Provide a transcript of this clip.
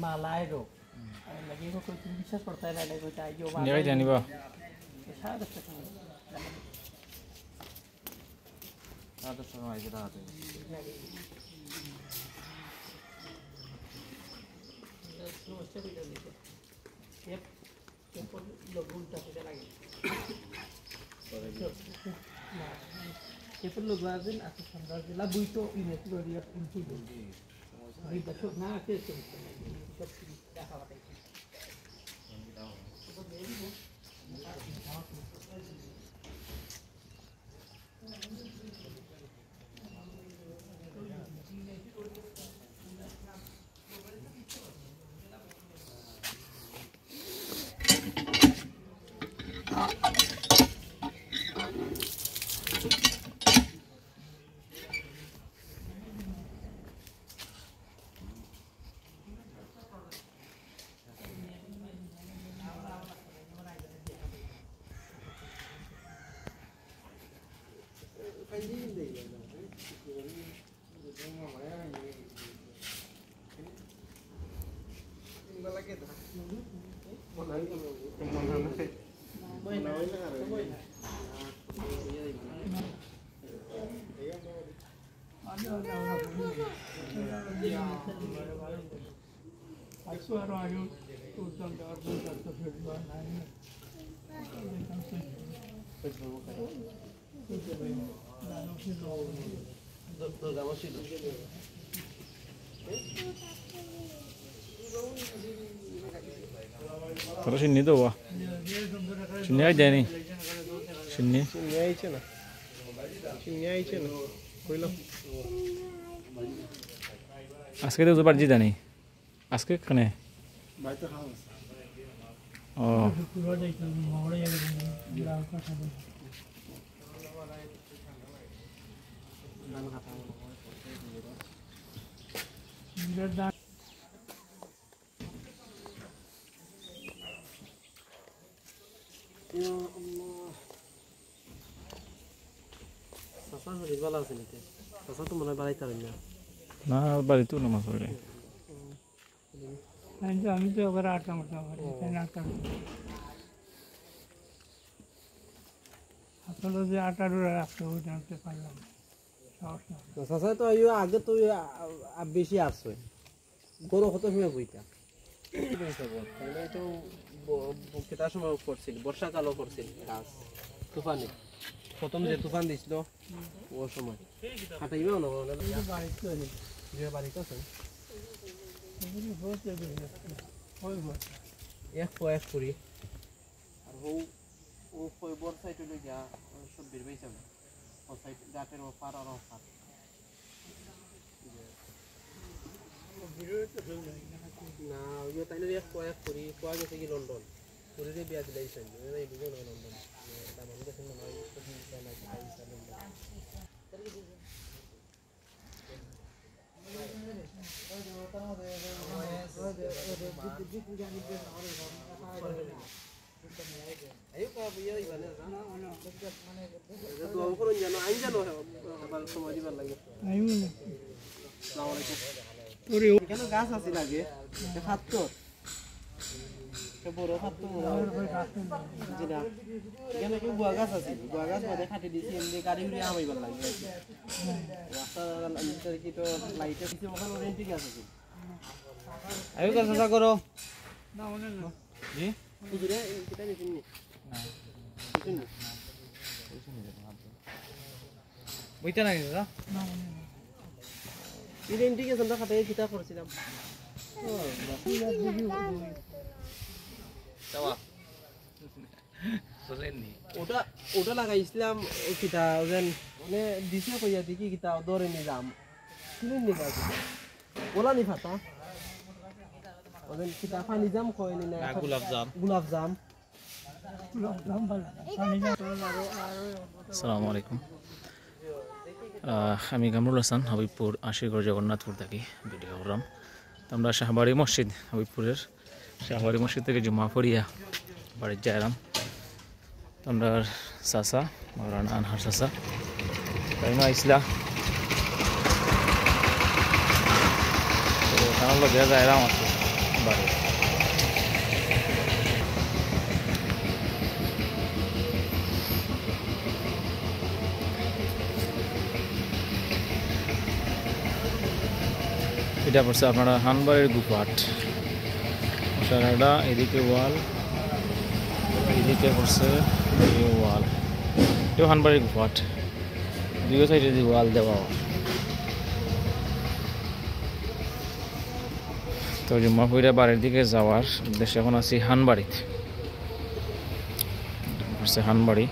Malay ro. Lagi ko bisa seperti ada ko tayo ba. Dia jani ba. Sada sa kan. Ada sama aja dah tu. Terus cari dulu. Yep. Yang pun logo tak ada lagi. Nah, itu logo azin atas sandal jelah buito ini tu dia inti tu. Hari besok nak ke tu. Dah apa tak? Terus ini tu wah. Sini aja nih. Sini. Sini aja na. Sini aja na. Koilo. আজকে তো দুবার জিতা নেই আজকে কানে বাইতে খাওয়া ও সাসা শরীর ভালো আছে নাকি সাসা তো মনে হয় বাড়াইতে পারেন না না বাড়ি তো নামাজ পড়ে আমি তো ওরা আটটা মতো আসলে যে আটার রাখতে ওই জানতে পারলাম সাসা তো আগে তো বেশি আসছে গরু কত সময় বইটা তো কেটার সময় করছিল বর্ষাকালও করছিল গাছ তুফানে প্রথম যে তুফান দিছিল ও সময় হাঁটাইবেও না বাড়িতে আছে এক করি আর ও বর সাইড হলে যা সব বের হয়েছে ও সাইড গাটের ও পার আর পার না ওই তাইলে এক করি কোয়া গেছে কি লন্ডন পুরীতে বিয়া দিলাইছে এই দুজন লন্ডন দামান গেছে না হয় সব নাই পাইছে London ayo ka biya ibane na তো করুন জানো আইন জানো আবার সময় দিবার লাগে আইম না আসসালামু আলাইকুম ওরে কেন গাছ আছে লাগে খাত্তো কে বড় খাত্তো জিনা কেন কি বুয়া গাছ আছে বুয়া গাছ মধ্যে খাটি দিছি এমনি গাড়ি উড়ে আমাইবার লাগে রাস্তা ভিতরে কি তো লাইটে দিছি ওখানে ওরেন্টি গাছ আছে আইও গাছ সাজা করো না ওনে না জি কুদরে কিটা নিছিনি না নিছিনি বইতা নাই দাদা না ইডেন্টি কে সন্ধ্যা খাতে কিটা করছিলাম ও চাওয়া সোলেননি ওটা লাগাইছিলাম কিটা যেন মানে দিছে কইয়া দেখি কিটা দরে নি যাম কিনে নি গাছ ওলা নি ফাতা ওদের কিটা পানি জাম কইনি না গোলাপ জাম আসসালামু আলাইকুম আমি কামরুল হাসান হাবিবপুর আশিগড় জগন্নাথপুর থাকি ভিডিও করলাম আমরা শাহবাড়ি মসজিদ হাবিবপুরের শাহবাড়ি মসজিদ থেকে জুম্মা পড়িয়া বাড়ি যাইলাম আমরা চাচা মৌলানা আনহার চাচা তাই আইসলা লগে যাইরাম আছে বাড়ি। এটা পড়ছে আপনারা হানবাড়ির গুফাট, সারাটা এদিকে ওয়াল, এদিকে পড়ছে ওয়াল, এটাও হানবাড়ির গুফাট, দুই সাইডে যে ওয়াল দেওয়া। তো জুম্মা পইরা বাড়ির দিকে যাওয়ার উদ্দেশ্যে এখন আছি হানবাড়িতে, হানবাড়ি।